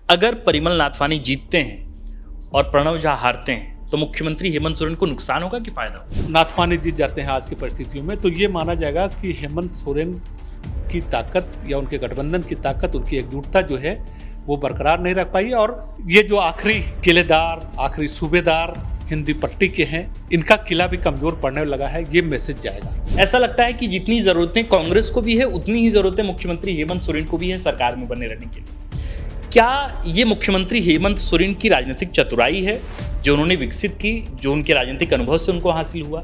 अगर परिमल नाथवानी जीतते हैं और प्रणव झा हारते हैं तो मुख्यमंत्री हेमंत सोरेन को नुकसान होगा कि फायदा होगा? नाथवानी जीत जाते हैं आज की परिस्थितियों में तो ये माना जाएगा कि हेमंत सोरेन की ताकत या उनके गठबंधन की ताकत, उनकी एकजुटता जो है वो बरकरार नहीं रख पाई। और ये जो आखिरी किलेदार, आखिरी सूबेदार हिंदी पट्टी के हैं, इनका किला भी कमजोर पड़ने लगा है, ये मैसेज जाएगा। ऐसा लगता है कि जितनी जरूरतें कांग्रेस को भी है उतनी ही जरूरतें मुख्यमंत्री हेमंत सोरेन को भी है सरकार में बने रहने के लिए। क्या ये मुख्यमंत्री हेमंत सोरेन की राजनीतिक चतुराई है जो उन्होंने विकसित की, जो उनके राजनीतिक अनुभव से उनको हासिल हुआ,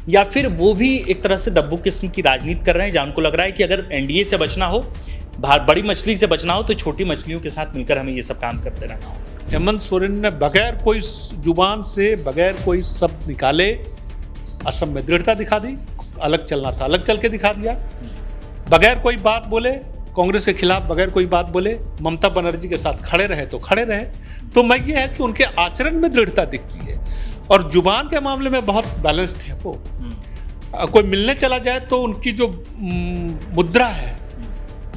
या फिर वो भी एक तरह से दब्बू किस्म की राजनीति कर रहे हैं जहां उनको लग रहा है कि अगर एनडीए से बचना हो, बड़ी मछली से बचना हो तो छोटी मछलियों के साथ मिलकर हमें ये सब काम करते रहना हो? हेमंत सोरेन ने बगैर कोई जुबान से, बगैर कोई शब्द निकाले असम में दृढ़ता दिखा दी। अलग चलना था, अलग चल के दिखा दिया। बगैर कोई बात बोले, कांग्रेस के खिलाफ बगैर कोई बात बोले, ममता बनर्जी के साथ खड़े रहे तो खड़े रहे। तो मैं ये है कि उनके आचरण में दृढ़ता दिखती है और जुबान के मामले में बहुत बैलेंस्ड है वो। कोई मिलने चला जाए तो उनकी जो मुद्रा है,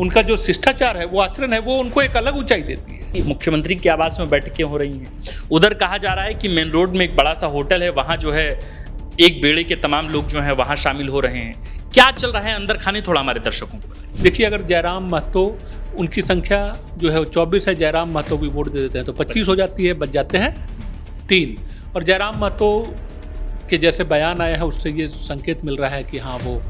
उनका जो शिष्टाचार है, वो आचरण है, वो उनको एक अलग ऊंचाई देती है। मुख्यमंत्री के आवास में बैठकें हो रही हैं, उधर कहा जा रहा है कि मेन रोड में एक बड़ा सा होटल है, वहां जो है एक बेड़े के तमाम लोग जो हैं वहां शामिल हो रहे हैं। क्या चल रहा है अंदर खाने, थोड़ा हमारे दर्शकों को बताइए। देखिए, अगर जयराम महतो, उनकी संख्या जो है 24 है, जयराम महतो भी वोट दे देते हैं तो 25 हो जाती है, बच जाते हैं 3। और जयराम महतो के जैसे बयान आया है उससे ये संकेत मिल रहा है कि हाँ वो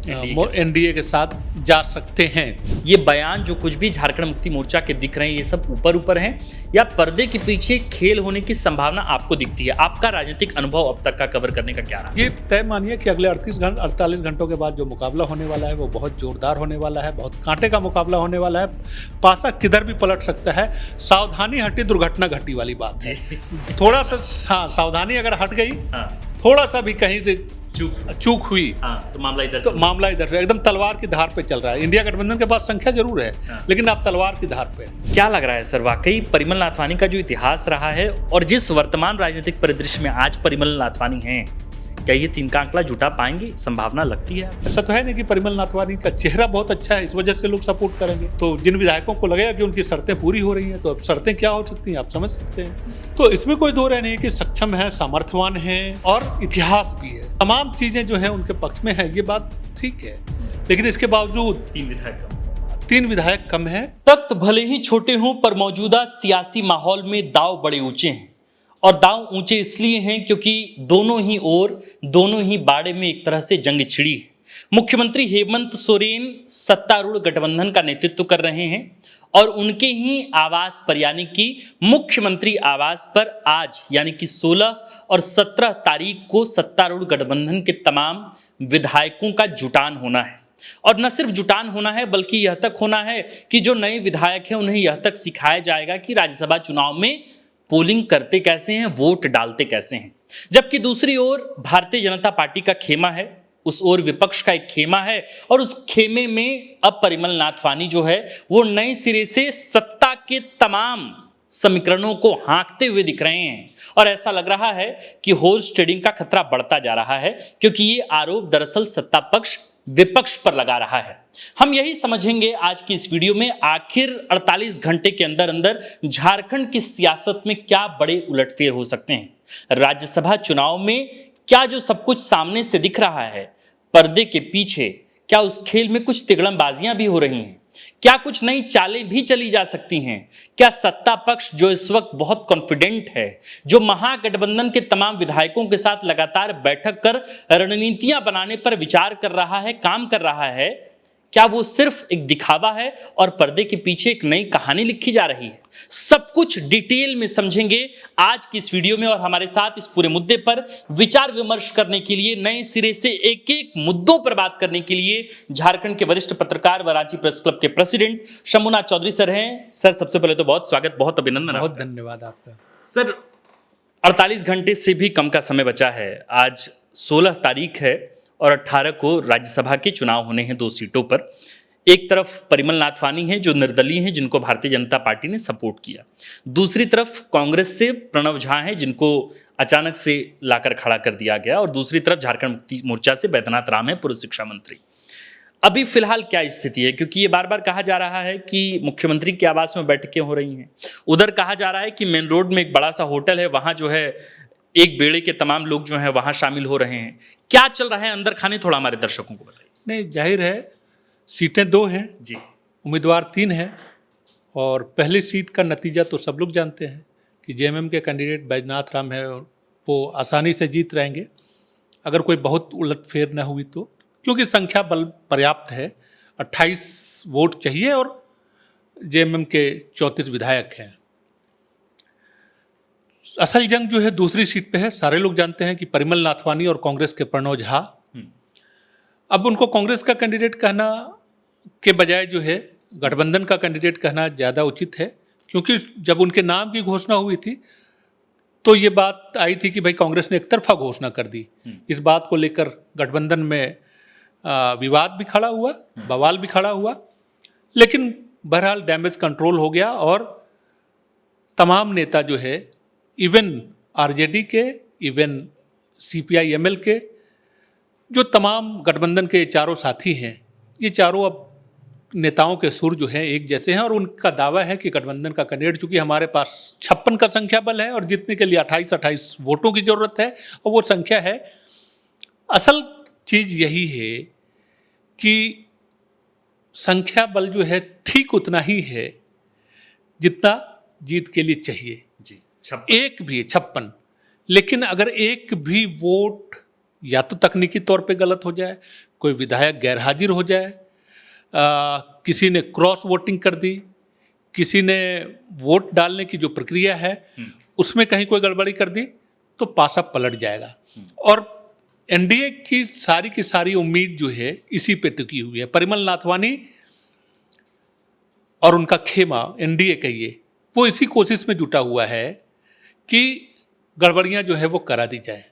एनडीए के साथ जा सकते हैं। ये बयान जो कुछ भी झारखंड मुक्ति मोर्चा के दिख रहे हैं, ये सब ऊपर ऊपर हैं या पर्दे के पीछे खेल होने की संभावना आपको दिखती है? आपका राजनीतिक अनुभव अब तक का कवर करने का क्या रहा? ये तय मानिए कि अगले 48 घंटों के बाद जो मुकाबला होने वाला है वो बहुत जोरदार होने वाला है, बहुत कांटे का मुकाबला होने वाला है। पासा किधर भी पलट सकता है। सावधानी हटी दुर्घटना घटी वाली बात है। थोड़ा सा सावधानी अगर हट गई, थोड़ा सा भी कहीं से चूक हुई, तो मामला इधर से एकदम तलवार की धार पे चल रहा है। इंडिया गठबंधन के पास संख्या जरूर है, लेकिन आप तलवार की धार पे है। क्या लग रहा है सर, वाकई परिमल नाथवानी का जो इतिहास रहा है और जिस वर्तमान राजनीतिक परिदृश्य में आज परिमल नाथवानी हैं, क्या ये 3 का आंकड़ा जुटा पाएंगे? संभावना लगती है? ऐसा तो है नहीं कि परिमल नाथवानी का चेहरा बहुत अच्छा है, इस वजह से लोग सपोर्ट करेंगे। तो जिन विधायकों को लगेगा कि उनकी शर्तें पूरी हो रही हैं, तो अब शर्तें क्या हो सकती हैं आप समझ सकते हैं। तो इसमें कोई दो राय नहीं कि सक्षम है, सामर्थ्यवान है और इतिहास भी है। तमाम चीजें जो है उनके पक्ष में है, ये बात ठीक है। लेकिन इसके बावजूद 3 विधायक कम है। तख्त भले ही छोटे हों पर मौजूदा सियासी माहौल में दाव बड़े ऊंचे हैं, और दांव ऊंचे इसलिए हैं क्योंकि दोनों ही ओर, दोनों ही बाड़े में एक तरह से जंग छिड़ी है। मुख्यमंत्री हेमंत सोरेन सत्तारूढ़ गठबंधन का नेतृत्व कर रहे हैं और उनके ही आवास पर यानी कि मुख्यमंत्री आवास पर आज यानी कि 16 और 17 तारीख को सत्तारूढ़ गठबंधन के तमाम विधायकों का जुटान होना है। और न सिर्फ जुटान होना है बल्कि यह तक होना है कि जो नए विधायक हैं उन्हें यह तक सिखाया जाएगा कि राज्यसभा चुनाव में पोलिंग करते कैसे हैं, वोट डालते कैसे हैं। जबकि दूसरी ओर भारतीय जनता पार्टी का खेमा है, उस ओर विपक्ष का एक खेमा है और उस खेमे में अब परिमल नाथवानी जो है वो नए सिरे से सत्ता के तमाम समीकरणों को हाँकते हुए दिख रहे हैं। और ऐसा लग रहा है कि हॉर्स ट्रेडिंग का खतरा बढ़ता जा रहा है, क्योंकि ये आरोप दरअसल सत्ता पक्ष विपक्ष पर लगा रहा है। हम यही समझेंगे आज की इस वीडियो में, आखिर 48 घंटे के अंदर अंदर झारखंड की सियासत में क्या बड़े उलटफेर हो सकते हैं। राज्यसभा चुनाव में क्या जो सब कुछ सामने से दिख रहा है, पर्दे के पीछे क्या उस खेल में कुछ तिगड़मबाजियां भी हो रही हैं? क्या कुछ नई चालें भी चली जा सकती हैं? क्या सत्ता पक्ष जो इस वक्त बहुत कॉन्फिडेंट है, जो महागठबंधन के तमाम विधायकों के साथ लगातार बैठक कर रणनीतियां बनाने पर विचार कर रहा है, काम कर रहा है, क्या वो सिर्फ एक दिखावा है और पर्दे के पीछे एक नई कहानी लिखी जा रही है? सब कुछ डिटेल में समझेंगे आज की इस वीडियो में। और हमारे साथ इस पूरे मुद्दे पर विचार विमर्श करने के लिए, नए सिरे से एक एक मुद्दों पर बात करने के लिए झारखंड के वरिष्ठ पत्रकार व रांची प्रेस क्लब के प्रेसिडेंट शंभुनाथ चौधरी सर हैं। सर, सबसे पहले तो बहुत स्वागत, बहुत अभिनंदन। बहुत धन्यवाद आपका। सर, 48 घंटे से भी कम का समय बचा है। आज 16 तारीख है और 18 को राज्यसभा के चुनाव होने हैं 2 सीटों पर। एक तरफ परिमल नाथवानी हैं जो निर्दलीय हैं, जिनको भारतीय जनता पार्टी ने सपोर्ट किया। दूसरी तरफ कांग्रेस से प्रणव झा हैं, जिनको अचानक से लाकर खड़ा कर दिया गया। और दूसरी तरफ झारखंड मुक्ति मोर्चा से बैद्यनाथ राम है, पूर्व शिक्षा मंत्री। अभी फिलहाल क्या स्थिति है, क्योंकि ये बार बार कहा जा रहा है कि मुख्यमंत्री के आवास में बैठकें हो रही हैं, उधर कहा जा रहा है कि मेन रोड में एक बड़ा सा होटल है, वहां जो है एक बेड़े के तमाम लोग जो हैं वहां शामिल हो रहे हैं। क्या चल रहा है अंदर खाने, थोड़ा हमारे दर्शकों को बताइए। नहीं, जाहिर है सीटें 2 हैं जी, उम्मीदवार 3 हैं और पहली सीट का नतीजा तो सब लोग जानते हैं कि जेएमएम के कैंडिडेट बैजनाथ राम है, वो आसानी से जीत रहेंगे अगर कोई बहुत उलटफेर न हुई तो, क्योंकि संख्या बल पर्याप्त है, 28 वोट चाहिए और जेएमएम के 34 विधायक हैं। असल जंग जो है दूसरी सीट पे है। सारे लोग जानते हैं कि परिमल नाथवानी और कांग्रेस के प्रणव झा। अब उनको कांग्रेस का कैंडिडेट कहना के बजाय जो है गठबंधन का कैंडिडेट कहना ज़्यादा उचित है, क्योंकि जब उनके नाम की घोषणा हुई थी तो ये बात आई थी कि भाई कांग्रेस ने एक तरफा घोषणा कर दी। इस बात को लेकर गठबंधन में विवाद भी खड़ा हुआ, बवाल भी खड़ा हुआ, लेकिन बहरहाल डैमेज कंट्रोल हो गया और तमाम नेता जो है, इवन आरजेडी के, इवन सीपीआई एमएल के, जो तमाम गठबंधन के चारों साथी हैं, ये चारों अब नेताओं के सुर जो हैं एक जैसे हैं और उनका दावा है कि गठबंधन का कैंडिडेट, चूंकि हमारे पास 56 का संख्या बल है और जीतने के लिए 28 वोटों की जरूरत है और वो संख्या है। असल चीज यही है कि संख्या बल जो है ठीक उतना ही है जितना जीत के लिए चाहिए जी, एक भी 56, लेकिन अगर एक भी वोट या तो तकनीकी तौर पे गलत हो जाए, कोई विधायक गैरहाजिर हो जाए, किसी ने क्रॉस वोटिंग कर दी, किसी ने वोट डालने की जो प्रक्रिया है उसमें कहीं कोई गड़बड़ी कर दी, तो पासा पलट जाएगा। और एनडीए की सारी उम्मीद जो है इसी पे टिकी हुई है। परिमल नाथवानी और उनका खेमा एनडीए कहिए, वो इसी कोशिश में जुटा हुआ है कि गड़बड़ियां जो है वो करा दी जाए,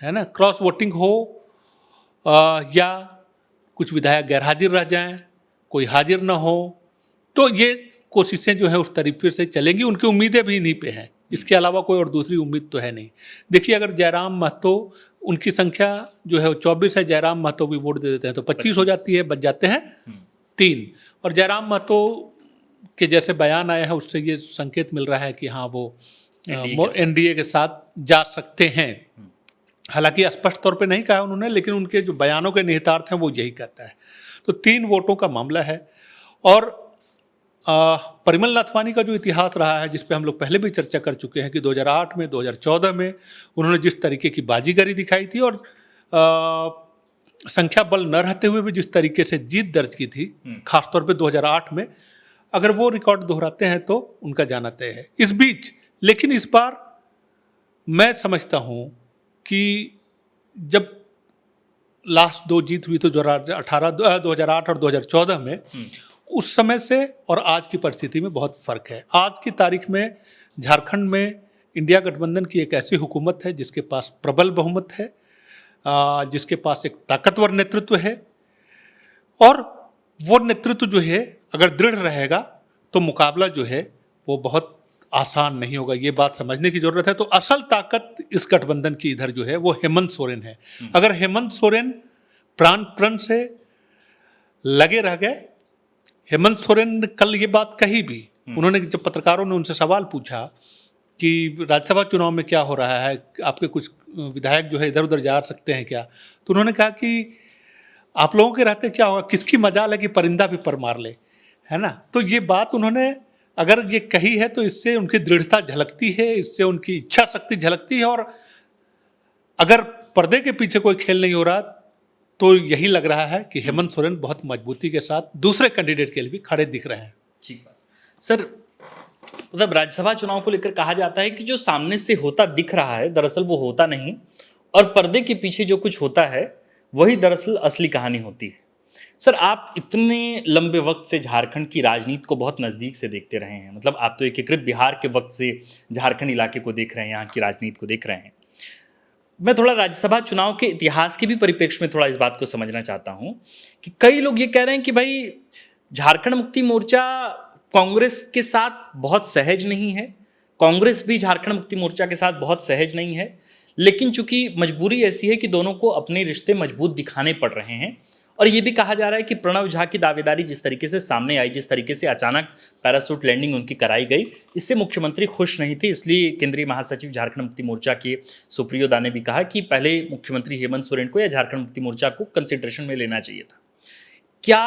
है ना, क्रॉस वोटिंग हो या कुछ विधायक गैरहाजिर रह जाएं, कोई हाजिर ना हो, तो ये कोशिशें जो है उस तरीके से चलेंगी। उनकी उम्मीदें भी इन्हीं पे हैं, इसके अलावा कोई और दूसरी उम्मीद तो है नहीं। देखिए, अगर जयराम महतो, उनकी संख्या जो है 24 है, जयराम महतो भी वोट दे देते हैं तो 25 हो जाती है, बच जाते हैं 3। और जयराम महतो के जैसे बयान आए हैं उससे ये संकेत मिल रहा है कि हाँ वो एनडीए के साथ जा सकते हैं। हालांकि स्पष्ट तौर पे नहीं कहा उन्होंने, लेकिन उनके जो बयानों के निहितार्थ हैं वो यही कहता है। तो 3 वोटों का मामला है। और परिमल नाथवानी का जो इतिहास रहा है, जिस पे हम लोग पहले भी चर्चा कर चुके हैं कि 2008 में, 2014 में उन्होंने जिस तरीके की बाजीगरी दिखाई थी और संख्या बल न रहते हुए भी जिस तरीके से जीत दर्ज की थी, खासतौर पे 2008 में, अगर वो रिकॉर्ड दोहराते हैं तो उनका जाना तय है। इस बीच लेकिन इस बार मैं समझता हूँ कि जब लास्ट 2 जीत हुई तो 2008 और 2014 में, उस समय से और आज की परिस्थिति में बहुत फर्क है। आज की तारीख में झारखंड में इंडिया गठबंधन की एक ऐसी हुकूमत है जिसके पास प्रबल बहुमत है, जिसके पास एक ताकतवर नेतृत्व है, और वो नेतृत्व जो है अगर दृढ़ रहेगा तो मुकाबला जो है वो बहुत आसान नहीं होगा। ये बात समझने की जरूरत है। तो असल ताकत इस गठबंधन की इधर जो है वो हेमंत सोरेन है। अगर हेमंत सोरेन प्राण से लगे रह गए, हेमंत सोरेन ने कल ये बात कही भी, उन्होंने जब पत्रकारों ने उनसे सवाल पूछा कि राज्यसभा चुनाव में क्या हो रहा है, आपके कुछ विधायक जो है इधर उधर जा सकते हैं क्या, तो उन्होंने कहा कि आप लोगों के रहते क्या होगा, किसकी मजाल है कि परिंदा भी पर मार ले, है ना। तो ये बात उन्होंने अगर ये कही है तो इससे उनकी दृढ़ता झलकती है, इससे उनकी इच्छा शक्ति झलकती है। और अगर पर्दे के पीछे कोई खेल नहीं हो रहा तो यही लग रहा है कि हेमंत सोरेन बहुत मजबूती के साथ दूसरे कैंडिडेट के लिए भी खड़े दिख रहे हैं। ठीक बात सर, मतलब राज्यसभा चुनाव को लेकर कहा जाता है कि जो सामने से होता दिख रहा है दरअसल वो होता नहीं, और पर्दे के पीछे जो कुछ होता है वही दरअसल असली कहानी होती है। सर, आप इतने लंबे वक्त से झारखंड की राजनीति को बहुत नज़दीक से देखते रहे हैं, मतलब आप तो एकीकृत बिहार के वक्त से झारखंड इलाके को देख रहे हैं, यहाँ की राजनीति को देख रहे हैं। मैं थोड़ा राज्यसभा चुनाव के इतिहास के भी परिप्रेक्ष्य में थोड़ा इस बात को समझना चाहता हूँ कि कई लोग ये कह रहे हैं कि भाई झारखंड मुक्ति मोर्चा कांग्रेस के साथ बहुत सहज नहीं है, कांग्रेस भी झारखंड मुक्ति मोर्चा के साथ बहुत सहज नहीं है, लेकिन चूंकि मजबूरी ऐसी है कि दोनों को अपने रिश्ते मजबूत दिखाने पड़ रहे हैं और ये भी कहा जा रहा है कि प्रणव झा की दावेदारी जिस तरीके से सामने आई, जिस तरीके से अचानक पैरासूट लैंडिंग उनकी कराई गई, इससे मुख्यमंत्री खुश नहीं थे। इसलिए केंद्रीय महासचिव झारखंड मुक्ति मोर्चा के सुप्रियो दा ने भी कहा कि पहले मुख्यमंत्री हेमंत सोरेन को या झारखंड मुक्ति मोर्चा को कंसिडरेशन में लेना चाहिए था। क्या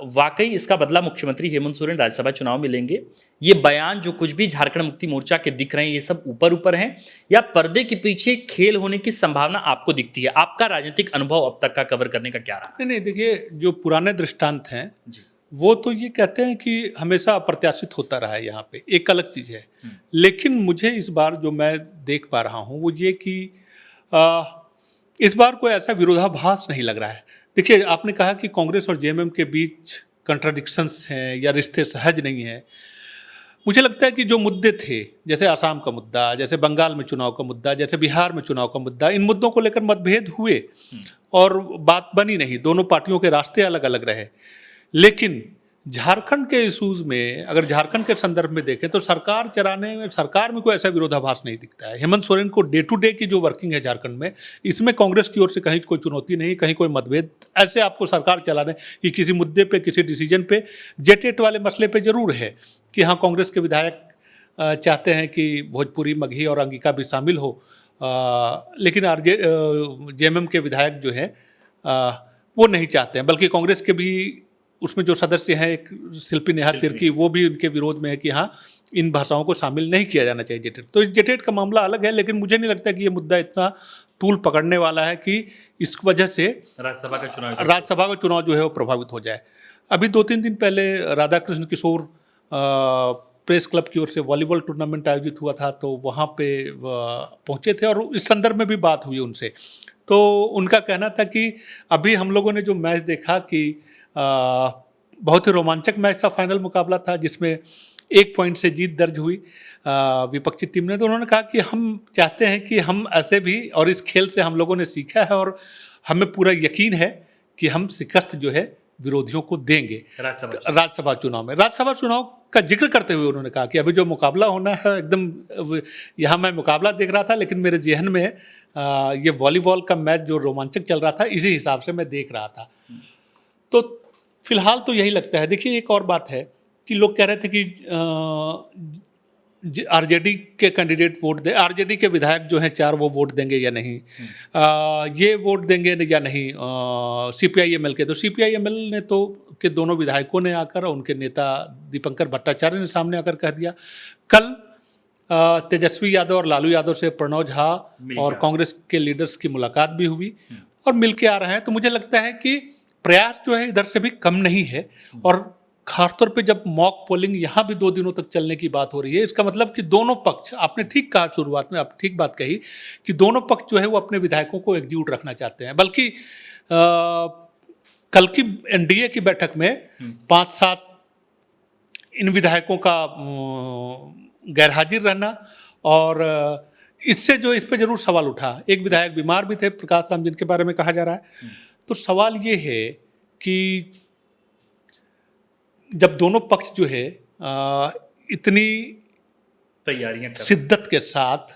वाकई इसका बदला मुख्यमंत्री हेमंत सोरेन राज्यसभा चुनाव में लेंगे? ये बयान जो कुछ भी झारखंड मुक्ति मोर्चा के दिख रहे हैं, ये सब ऊपर ऊपर हैं या पर्दे के पीछे खेल होने की संभावना आपको दिखती है? आपका राजनीतिक अनुभव अब तक का कवर करने का क्या रहा? नहीं, देखिए, जो पुराने दृष्टांत हैं जी, वो तो ये कहते हैं कि हमेशा अप्रत्याशित होता रहा है, यहाँ पे एक अलग चीज़ है। लेकिन मुझे इस बार जो मैं देख पा रहा हूँ वो ये कि इस बार कोई ऐसा विरोधाभास नहीं लग रहा है। देखिए, आपने कहा कि कांग्रेस और जेएमएम के बीच कंट्राडिक्शंस हैं या रिश्ते सहज नहीं हैं। मुझे लगता है कि जो मुद्दे थे, जैसे आसाम का मुद्दा, जैसे बंगाल में चुनाव का मुद्दा, जैसे बिहार में चुनाव का मुद्दा, इन मुद्दों को लेकर मतभेद हुए और बात बनी नहीं, दोनों पार्टियों के रास्ते अलग अलग रहे। लेकिन झारखंड के इशूज़ में अगर झारखंड के संदर्भ में देखें तो सरकार चलाने में, सरकार में कोई ऐसा विरोधाभास नहीं दिखता है। हेमंत सोरेन को डे टू डे की जो वर्किंग है झारखंड में, इसमें कांग्रेस की ओर से कहीं कोई चुनौती नहीं, कहीं कोई मतभेद ऐसे आपको सरकार चलाने कि किसी मुद्दे पे, किसी डिसीजन पे, जेटेट वाले मसले पे जरूर है कि हाँ, कांग्रेस के विधायक चाहते हैं कि भोजपुरी, मगही और अंगिका भी शामिल हो, लेकिन जेएमएम के विधायक जो है वो नहीं चाहते हैं। बल्कि कांग्रेस के भी उसमें जो सदस्य हैं, एक शिल्पी नेहा तिर्की, वो भी उनके विरोध में है कि हाँ, इन भाषाओं को शामिल नहीं किया जाना चाहिए जेटेट। तो जेटेट का मामला अलग है, लेकिन मुझे नहीं लगता कि ये मुद्दा इतना तूल पकड़ने वाला है कि इस वजह से राज्यसभा का चुनाव जो है वो प्रभावित हो जाए। अभी 2-3 दिन पहले राधाकृष्ण किशोर प्रेस क्लब की ओर से वॉलीबॉल टूर्नामेंट आयोजित हुआ था, तो वहाँ पे पहुँचे थे और इस संदर्भ में भी बात हुई उनसे। तो उनका कहना था कि अभी हम लोगों ने जो मैच देखा कि बहुत ही रोमांचक मैच था, फाइनल मुकाबला था जिसमें 1 पॉइंट से जीत दर्ज हुई विपक्षी टीम ने। तो उन्होंने कहा कि हम चाहते हैं कि हम ऐसे भी, और इस खेल से हम लोगों ने सीखा है और हमें पूरा यकीन है कि हम शिकस्त जो है विरोधियों को देंगे राज्यसभा चुनाव में। राज्यसभा चुनाव का जिक्र करते हुए उन्होंने कहा कि अभी जो मुकाबला होना है, एकदम यहाँ मैं मुकाबला देख रहा था लेकिन मेरे जहन में ये वॉलीबॉल का मैच जो रोमांचक चल रहा था, इसी हिसाब से मैं देख रहा था। तो फिलहाल तो यही लगता है। देखिए, एक और बात है कि लोग कह रहे थे कि आरजेडी के कैंडिडेट वोट दे, आरजेडी के विधायक जो हैं 4 वो वोट देंगे या नहीं, ये वोट देंगे या नहीं सीपीआईएमएल के। तो सीपीआईएमएल ने तो के दोनों विधायकों ने आकर, उनके नेता दीपंकर भट्टाचार्य ने सामने आकर कह दिया। कल तेजस्वी यादव और लालू यादव से प्रणव झा और कांग्रेस के लीडर्स की मुलाकात भी हुई और मिल के आ रहे हैं। तो मुझे लगता है कि प्रयास जो है इधर से भी कम नहीं है। और खासतौर पे जब मॉक पोलिंग यहाँ भी 2 दिनों तक चलने की बात हो रही है, इसका मतलब कि दोनों पक्ष, आपने ठीक कहा शुरुआत में, आप ठीक बात कही कि दोनों पक्ष जो है वो अपने विधायकों को एकजुट रखना चाहते हैं। बल्कि कल की एनडीए की बैठक में 5-7 इन विधायकों का गैरहाजिर रहना, और इससे जो इस पर जरूर सवाल उठा। एक विधायक बीमार भी थे, प्रकाश राम, जिनके बारे में कहा जा रहा है। तो सवाल ये है कि जब दोनों पक्ष जो है इतनी तैयारियां शिद्दत के साथ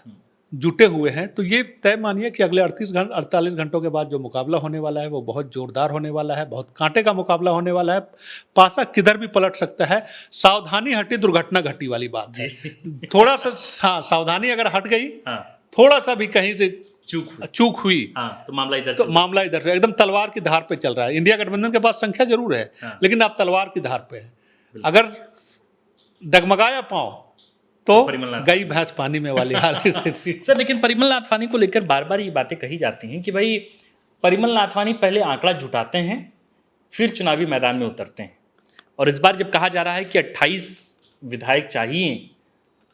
जुटे हुए हैं, तो ये तय मानिए कि अगले 48 घंटों के बाद जो मुकाबला होने वाला है वो बहुत जोरदार होने वाला है, बहुत कांटे का मुकाबला होने वाला है। पासा किधर भी पलट सकता है। सावधानी हटी दुर्घटना घटी वाली बात है। थोड़ा सा सावधानी अगर हट गई, थोड़ा सा भी कहीं से चूक हुई, तो मामला इधर से एकदम तलवार की धार पे चल रहा है। इंडिया गठबंधन के पास संख्या जरूर है, लेकिन आप तलवार की धार पे है। अगर डगमगाया पांव तो गई भैंस पानी में वाली हालत थी। सर, लेकिन परिमल नाथवानी को लेकर बार बार ये बातें कही जाती हैं कि भाई परिमल नाथवानी पहले आंकड़ा जुटाते हैं, फिर चुनावी मैदान में उतरते हैं। और इस बार जब कहा जा रहा है कि 28 विधायक चाहिए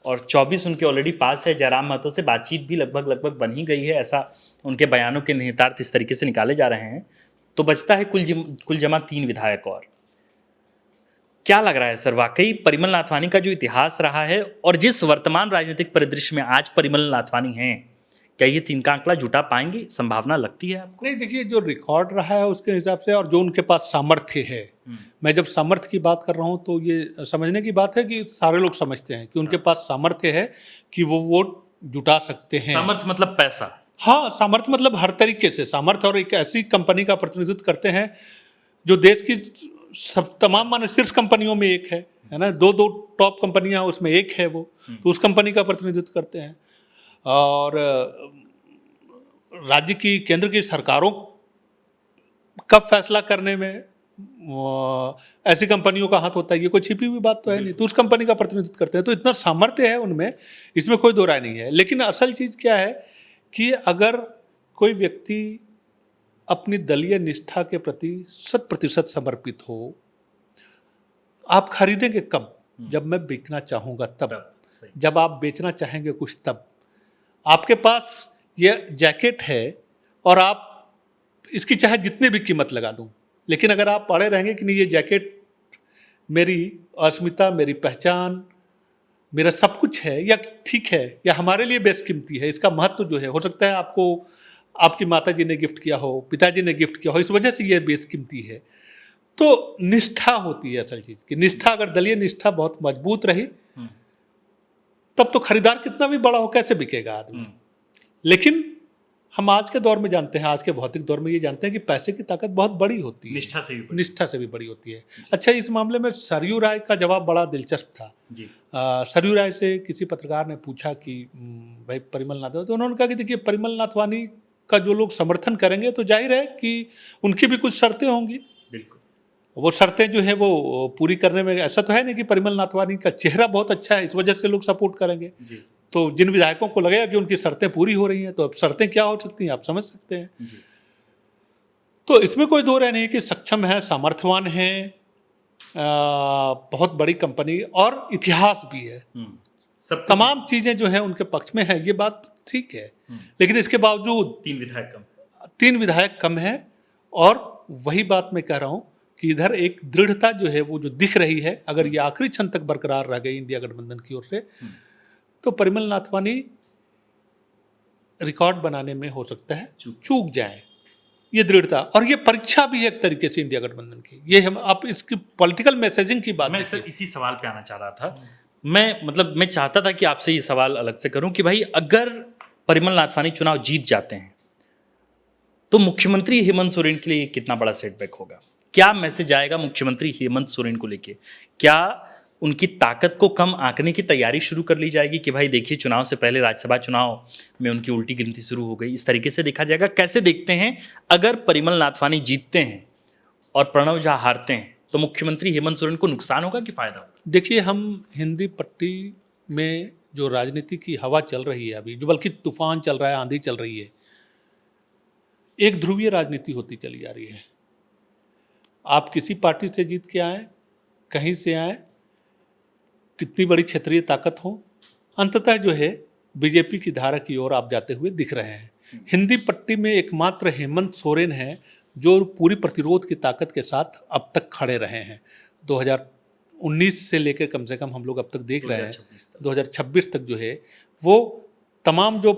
और 24 उनके ऑलरेडी पास है, जयराम महतो से बातचीत भी लगभग बन ही गई है, ऐसा उनके बयानों के निहितार्थ इस तरीके से निकाले जा रहे हैं, तो बचता है कुल जमा 3 विधायक। और क्या लग रहा है सर, वाकई परिमल नाथवानी का जो इतिहास रहा है और जिस वर्तमान राजनीतिक परिदृश्य में आज परिमल नाथवानी हैं, क्या ये 3 का आंकड़ा जुटा पाएंगे? संभावना लगती है आपको? नहीं, देखिए, जो रिकॉर्ड रहा है उसके हिसाब से और जो उनके पास सामर्थ्य है, मैं जब सामर्थ्य की बात कर रहा हूँ तो ये समझने की बात है कि सारे लोग समझते हैं कि उनके पास सामर्थ्य है कि वो वोट जुटा सकते हैं। सामर्थ्य मतलब पैसा? हाँ, सामर्थ्य मतलब हर तरीके से सामर्थ्य, और एक ऐसी कंपनी का प्रतिनिधित्व करते हैं जो देश की सब तमाम माने शीर्ष कंपनियों में एक है ना, दो दो टॉप कंपनियां उसमें एक है वो, तो उस कंपनी का प्रतिनिधित्व करते हैं। और राज्य की केंद्र की सरकारों का फैसला करने में ऐसी कंपनियों का हाथ होता है, ये कोई छिपी हुई बात तो है नहीं, तो उस कंपनी का प्रतिनिधित्व करते हैं, तो इतना सामर्थ्य है उनमें, इसमें कोई दो राय नहीं है। लेकिन असल चीज़ क्या है कि अगर कोई व्यक्ति अपनी दलीय निष्ठा के प्रति 100% समर्पित हो, आप खरीदेंगे कब? जब मैं बेचना चाहूँगा तब, जब आप बेचना चाहेंगे कुछ तब। आपके पास ये जैकेट है और आप इसकी चाहे जितनी भी कीमत लगा दूं, लेकिन अगर आप पड़े रहेंगे कि नहीं ये जैकेट मेरी अस्मिता, मेरी पहचान, मेरा सब कुछ है, या ठीक है, या हमारे लिए बेशकीमती है, इसका महत्व जो है, हो सकता है आपको आपकी माता जी ने गिफ्ट किया हो, पिताजी ने गिफ्ट किया हो, इस वजह से ये बेशकीमती है। तो निष्ठा होती है असल चीज़ की। निष्ठा, अगर दलीय निष्ठा बहुत मजबूत रही तब तो खरीदार कितना भी बड़ा हो कैसे बिकेगा आदमी। लेकिन हम आज के दौर में जानते हैं, आज के भौतिक दौर में ये जानते हैं कि पैसे की ताकत बहुत बड़ी होती है, निष्ठा से भी बड़ी होती है। अच्छा, इस मामले में सरयू राय का जवाब बड़ा दिलचस्प था जी। सरयू राय से किसी पत्रकार ने पूछा कि भाई परिमल नाथ, तो उन्होंने कहा कि देखिए परिमल नाथवानी का जो लोग समर्थन करेंगे तो जाहिर है कि उनकी भी कुछ शर्तें होंगी, वो शर्तें जो है वो पूरी करने में, ऐसा तो है नहीं कि परिमल नाथवानी का चेहरा बहुत अच्छा है इस वजह से लोग सपोर्ट करेंगे जी। तो जिन विधायकों को लगेगा कि उनकी शर्तें पूरी हो रही हैं, तो अब शर्तें क्या हो सकती हैं आप समझ सकते हैं जी। तो इसमें कोई दो राय नहीं कि सक्षम है, सामर्थ्यवान है, बहुत बड़ी कंपनी और इतिहास भी है, सब तमाम चीजें जो है उनके पक्ष में है, ये बात ठीक है। लेकिन इसके बावजूद तीन विधायक कम है। और वही बात मैं कह रहा हूँ कि इधर एक दृढ़ता जो है वो जो दिख रही है, अगर ये आखिरी क्षण तक बरकरार रह गई इंडिया गठबंधन की ओर से, तो परिमल नाथवानी रिकॉर्ड बनाने में हो सकता है चूक जाए। ये दृढ़ता और ये परीक्षा भी है एक तरीके से इंडिया गठबंधन की। ये हम आप इसकी पॉलिटिकल मैसेजिंग की बात, मैं सर इसी सवाल पे आना चाह रहा था। मैं चाहता था कि आपसे ये सवाल अलग से करूं कि भाई अगर परिमल नाथवानी चुनाव जीत जाते हैं तो मुख्यमंत्री हेमंत सोरेन के लिए कितना बड़ा सेटबैक होगा? क्या मैसेज आएगा मुख्यमंत्री हेमंत सोरेन को लेके? क्या उनकी ताकत को कम आंकने की तैयारी शुरू कर ली जाएगी कि भाई देखिए चुनाव से पहले राज्यसभा चुनाव में उनकी उल्टी गिनती शुरू हो गई, इस तरीके से देखा जाएगा? कैसे देखते हैं अगर परिमल नाथवानी जीतते हैं और प्रणव झा हारते हैं तो मुख्यमंत्री हेमंत सोरेन को नुकसान होगा कि फायदा होगा? देखिए, हम हिंदी पट्टी में जो राजनीति की हवा चल रही है अभी, जो बल्कि तूफान चल रहा है, आंधी चल रही है, एक ध्रुवीय राजनीति होती चली जा रही है। आप किसी पार्टी से जीत के आए, कहीं से आए, कितनी बड़ी क्षेत्रीय ताकत हो, अंततः जो है बीजेपी की धारा की ओर आप जाते हुए दिख रहे हैं। हिंदी पट्टी में एकमात्र हेमंत सोरेन है जो पूरी प्रतिरोध की ताकत के साथ अब तक खड़े रहे हैं। 2019 से लेकर कम से कम हम लोग अब तक देख रहे हैं 2026 तक जो है वो तमाम जो,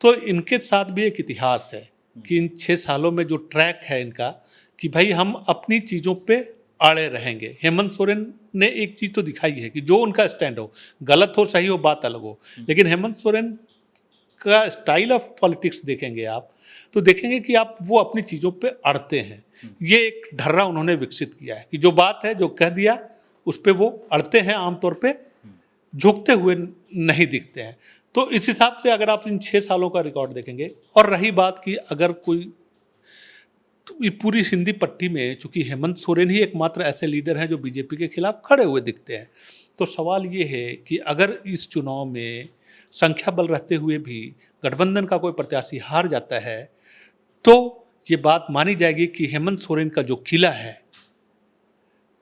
तो इनके साथ भी एक इतिहास है कि इन 6 सालों में जो ट्रैक है इनका कि भाई हम अपनी चीज़ों पे अड़े रहेंगे। हेमंत सोरेन ने एक चीज़ तो दिखाई है कि जो उनका स्टैंड हो, गलत हो सही हो बात अलग हो, लेकिन हेमंत सोरेन का स्टाइल ऑफ पॉलिटिक्स देखेंगे आप तो देखेंगे कि आप वो अपनी चीज़ों पे अड़ते हैं। ये एक ढर्रा उन्होंने विकसित किया है कि जो बात है, जो कह दिया उस पर वो अड़ते हैं, आमतौर पे झुकते हुए नहीं दिखते हैं। तो इस हिसाब से अगर आप इन 6 सालों का रिकॉर्ड देखेंगे, और रही बात कि अगर कोई, तो ये पूरी हिंदी पट्टी में चूंकि हेमंत सोरेन ही एकमात्र ऐसे लीडर हैं जो बीजेपी के खिलाफ खड़े हुए दिखते हैं, तो सवाल ये है कि अगर इस चुनाव में संख्या बल रहते हुए भी गठबंधन का कोई प्रत्याशी हार जाता है तो ये बात मानी जाएगी कि हेमंत सोरेन का जो किला है,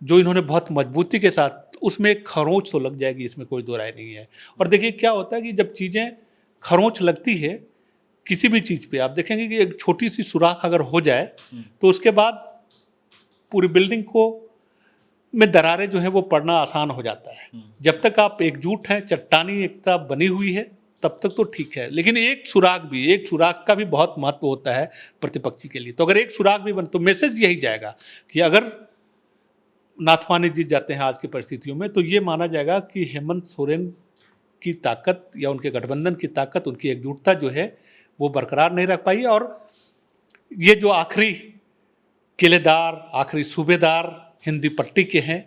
जो इन्होंने बहुत मजबूती के साथ, उसमें एक खरोंच तो लग जाएगी, इसमें कोई दो राय नहीं है। और देखिए क्या होता है कि जब चीज़ें खरोंच लगती है किसी भी चीज़ पे, आप देखेंगे कि एक छोटी सी सुराख अगर हो जाए तो उसके बाद पूरी बिल्डिंग को में दरारें जो है वो पड़ना आसान हो जाता है। जब तक आप एकजुट हैं, चट्टानी एकता बनी हुई है, तब तक तो ठीक है, लेकिन एक सुराख का भी बहुत महत्व होता है प्रतिपक्षी के लिए। तो अगर एक सुराख भी बन, तो मैसेज यही जाएगा कि अगर नाथवानी जीत जाते हैं आज की परिस्थितियों में, तो ये माना जाएगा कि हेमंत सोरेन की ताकत या उनके गठबंधन की ताकत, उनकी एकजुटता जो है वो बरकरार नहीं रख पाई। और ये जो आखिरी किलेदार, आखिरी सूबेदार हिंदी पट्टी के हैं,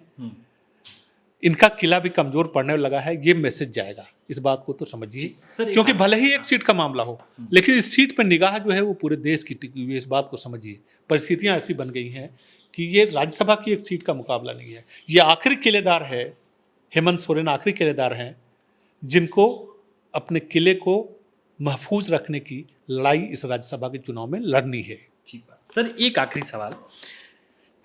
इनका किला भी कमजोर पड़ने लगा है, ये मैसेज जाएगा। इस बात को तो समझिए, क्योंकि भले ही एक सीट का मामला हो, लेकिन इस सीट पर निगाह जो है वो पूरे देश की टिकी हुई है। इस बात को समझिए, परिस्थितियां ऐसी बन गई हैं कि ये राज्यसभा की एक सीट का मुकाबला नहीं है। ये आखिरी किलेदार है, हेमंत सोरेन आखिरी किलेदार हैं जिनको अपने किले को महफूज रखने की लड़ाई इस राज्यसभा के चुनाव में लड़नी है। ठीक बात। सर, एक आखिरी सवाल,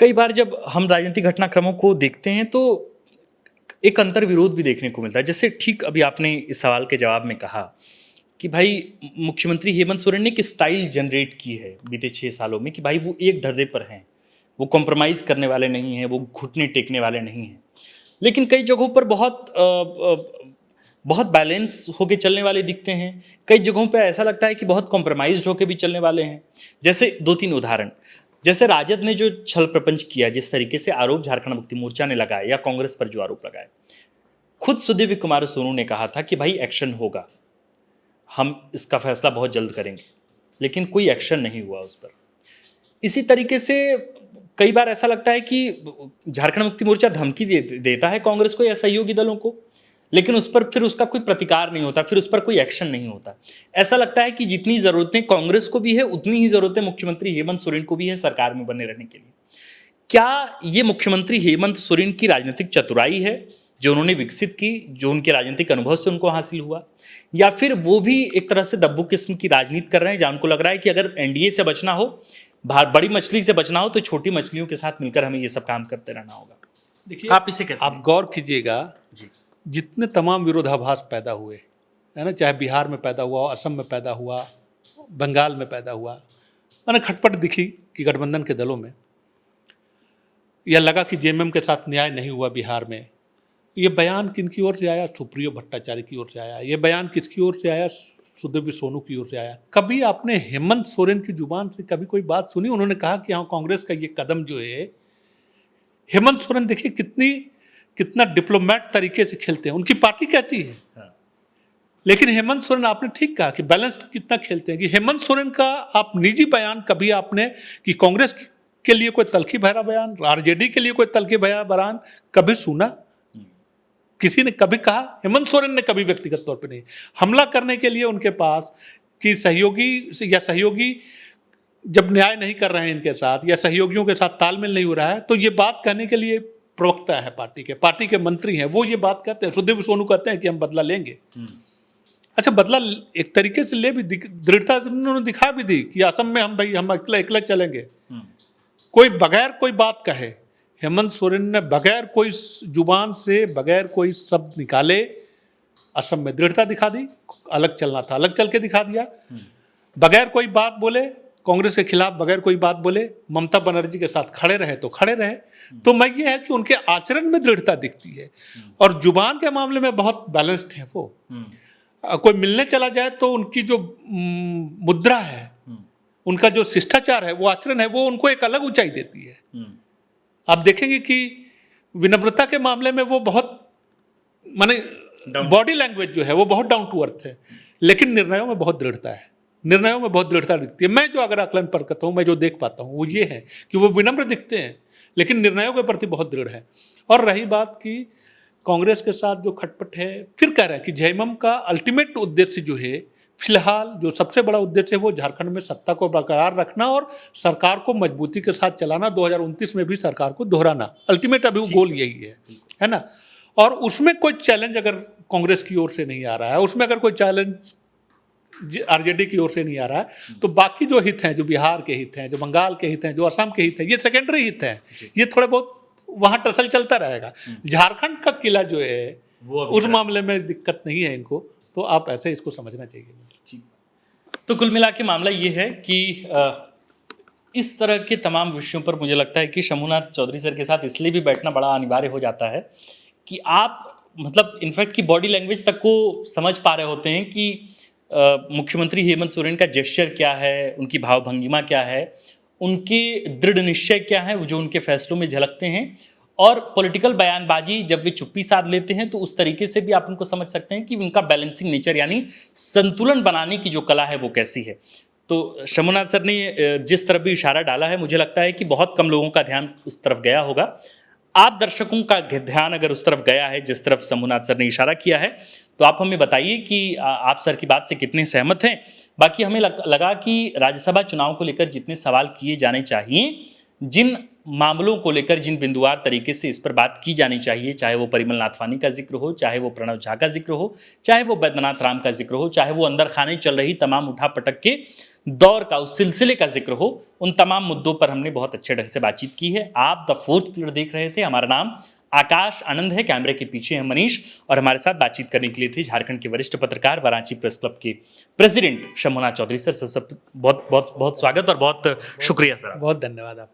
कई बार जब हम राजनीतिक घटनाक्रमों को देखते हैं तो एक अंतर विरोध भी देखने को मिलता है। जैसे ठीक अभी आपने इस सवाल के जवाब में कहा कि भाई मुख्यमंत्री हेमंत सोरेन ने एक स्टाइल जनरेट की है बीते 6 सालों में कि भाई वो एक ढर्रे पर हैं, वो कॉम्प्रोमाइज करने वाले नहीं हैं, वो घुटने टेकने वाले नहीं हैं। लेकिन कई जगहों पर बहुत बैलेंस होके चलने वाले दिखते हैं, कई जगहों पे ऐसा लगता है कि बहुत कॉम्प्रोमाइज होके भी चलने वाले हैं। जैसे 2-3 उदाहरण, जैसे राजद ने जो छल प्रपंच किया, जिस तरीके से आरोप झारखंड मुक्ति मोर्चा ने लगाया या कांग्रेस पर जो आरोप लगाए, खुद सुदीव्य कुमार सोनू ने कहा था कि भाई एक्शन होगा, हम इसका फैसला बहुत जल्द करेंगे, लेकिन कोई एक्शन नहीं हुआ उस पर। इसी तरीके से कई बार ऐसा लगता है कि झारखंड मुक्ति मोर्चा धमकी देता है कांग्रेस को या सहयोगी दलों को, लेकिन उस पर फिर उसका कोई प्रतिकार नहीं होता, फिर उस पर कोई एक्शन नहीं होता। ऐसा लगता है कि जितनी ज़रूरतें कांग्रेस को भी है उतनी ही ज़रूरतें मुख्यमंत्री हेमंत सोरेन को भी है सरकार में बने रहने के लिए। क्या ये मुख्यमंत्री हेमंत सोरेन की राजनीतिक चतुराई है जो उन्होंने विकसित की, जो उनके राजनीतिक अनुभव से उनको हासिल हुआ, या फिर वो भी एक तरह से दब्बू किस्म की राजनीति कर रहे हैं जहाँ उनको लग रहा है कि अगर एनडीए से बचना हो, बड़ी मछली से बचना हो, तो छोटी मछलियों के साथ मिलकर हमें ये सब काम करते रहना होगा? देखिए, आप इसे कैसे, आप गौर कीजिएगा जी, जितने तमाम विरोधाभास पैदा हुए है ना, चाहे बिहार में पैदा हुआ, असम में पैदा हुआ, बंगाल में पैदा हुआ, मैंने खटपट दिखी कि गठबंधन के दलों में, यह लगा कि जेएमएम के साथ न्याय नहीं हुआ बिहार में। ये बयान किनकी ओर से आया? सुप्रियो भट्टाचार्य की ओर से आया। ये बयान किसकी ओर से आया? सुदीव्य सोनू की ओर से आया। कभी आपने हेमंत सोरेन की जुबान से कभी कोई बात सुनी? उन्होंने कहा कि हाँ, कांग्रेस का ये कदम जो है, हेमंत सोरेन देखिए कितना डिप्लोमेट तरीके से खेलते हैं, उनकी पार्टी कहती है। हाँ। लेकिन हेमंत सोरेन, आपने ठीक कहा कि बैलेंस्ड कितना खेलते हैं, कि हेमंत सोरेन का आप निजी बयान कभी आपने कि कांग्रेस के लिए कोई तल्खी भरा बयान, आरजेडी के लिए कोई तल्खी भरा बयान कभी सुना? किसी ने कभी कहा? हेमंत सोरेन ने कभी व्यक्तिगत तौर पे नहीं। हमला करने के लिए उनके पास कि सहयोगी जब न्याय नहीं कर रहे हैं इनके साथ, या सहयोगियों के साथ तालमेल नहीं हो रहा है, तो ये बात कहने के लिए प्रवक्ता है पार्टी के मंत्री हैं, वो ये बात कहते हैं। सुदीव्य सोनू कहते हैं कि हम बदला लेंगे। अच्छा, बदला एक तरीके से ले भी, दृढ़ता उन्होंने दिखा भी दी कि असम में हम अकेले चलेंगे, कोई बगैर कोई बात कहे। हेमंत सोरेन ने बगैर कोई जुबान से, बगैर कोई शब्द निकाले असम में दृढ़ता दिखा दी। अलग चलना था, अलग चल के दिखा दिया। बगैर कोई बात बोले, कांग्रेस के खिलाफ बगैर कोई बात बोले, ममता बनर्जी के साथ खड़े रहे तो खड़े रहे। तो मैं ये है कि उनके आचरण में दृढ़ता दिखती है, और जुबान के मामले में बहुत बैलेंस्ड है वो। कोई मिलने चला जाए तो उनकी जो मुद्रा है, उनका जो शिष्टाचार है, वो आचरण है, वो उनको एक अलग ऊंचाई देती है। आप देखेंगे कि विनम्रता के मामले में वो बहुत, माने बॉडी लैंग्वेज जो है वो बहुत डाउन टू अर्थ है, लेकिन निर्णयों में बहुत दृढ़ता है, निर्णयों में बहुत दृढ़ता दिखती है। मैं जो अगर आकलन पर करता हूँ, मैं जो देख पाता हूँ वो ये है कि वो विनम्र दिखते हैं, लेकिन निर्णयों के प्रति बहुत दृढ़ है। और रही बात कि कांग्रेस के साथ जो खटपट है, फिर कह रहे हैं कि जेएमएम का अल्टीमेट उद्देश्य जो है, फिलहाल जो सबसे बड़ा उद्देश्य है, वो झारखंड में सत्ता को बरकरार रखना और सरकार को मजबूती के साथ चलाना, 2029 में भी सरकार को दोहराना। अल्टीमेट अभी वो गोल यही है ना। और उसमें कोई चैलेंज अगर कांग्रेस की ओर से नहीं आ रहा है, उसमें अगर कोई चैलेंज आरजेडी की ओर से नहीं आ रहा है, तो बाकी जो हित हैं, जो बिहार के हित हैं, जो बंगाल के हित हैं, जो असम के हित हैं, ये सेकेंडरी हित हैं। ये थोड़े बहुत वहाँ टसल चलता रहेगा। झारखंड का किला जो है, उस मामले में दिक्कत नहीं है इनको, तो आप ऐसे इसको समझना चाहिए। तो कुल मिला के मामला ये है कि इस तरह के तमाम विषयों पर मुझे लगता है कि शंभुनाथ चौधरी सर के साथ इसलिए भी बैठना बड़ा अनिवार्य हो जाता है कि आप मतलब इनफैक्ट की बॉडी लैंग्वेज तक को समझ पा रहे होते हैं कि मुख्यमंत्री हेमंत सोरेन का जेस्चर क्या है, उनकी भावभंगिमा क्या है, उनके दृढ़ निश्चय क्या है, जो उनके फैसलों में झलकते हैं। और पॉलिटिकल बयानबाजी जब वे चुप्पी साध लेते हैं तो उस तरीके से भी आप उनको समझ सकते हैं कि उनका बैलेंसिंग नेचर यानी संतुलन बनाने की जो कला है वो कैसी है। तो शंभुनाथ सर ने जिस तरफ भी इशारा डाला है, मुझे लगता है कि बहुत कम लोगों का ध्यान उस तरफ गया होगा। आप दर्शकों का ध्यान अगर उस तरफ गया है जिस तरफ शंभुनाथ सर ने इशारा किया है, तो आप हमें बताइए कि आप सर की बात से कितने सहमत हैं। बाकी हमें लगा कि राज्यसभा चुनाव को लेकर जितने सवाल किए जाने चाहिए, जिन मामलों को लेकर जिन बिंदुवार तरीके से इस पर बात की जानी चाहिए, चाहे वो परिमल नाथवानी का जिक्र हो, चाहे वो प्रणव झा का जिक्र हो, चाहे वो बैद्यनाथ राम का जिक्र हो, चाहे वो अंदर खाने चल रही तमाम उठापटक के दौर का, उस सिलसिले का जिक्र हो, उन तमाम मुद्दों पर हमने बहुत अच्छे ढंग से बातचीत की है। आप द फोर्थ पिलर देख रहे थे। हमारा नाम आकाश आनंद है, कैमरे के पीछे है मनीष, और हमारे साथ बातचीत करने के लिए थे झारखंड के वरिष्ठ पत्रकार, वाराणसी प्रेस क्लब के प्रेसिडेंट शंभुनाथ चौधरी सर। सब बहुत बहुत बहुत स्वागत और बहुत शुक्रिया सर। बहुत धन्यवाद आप।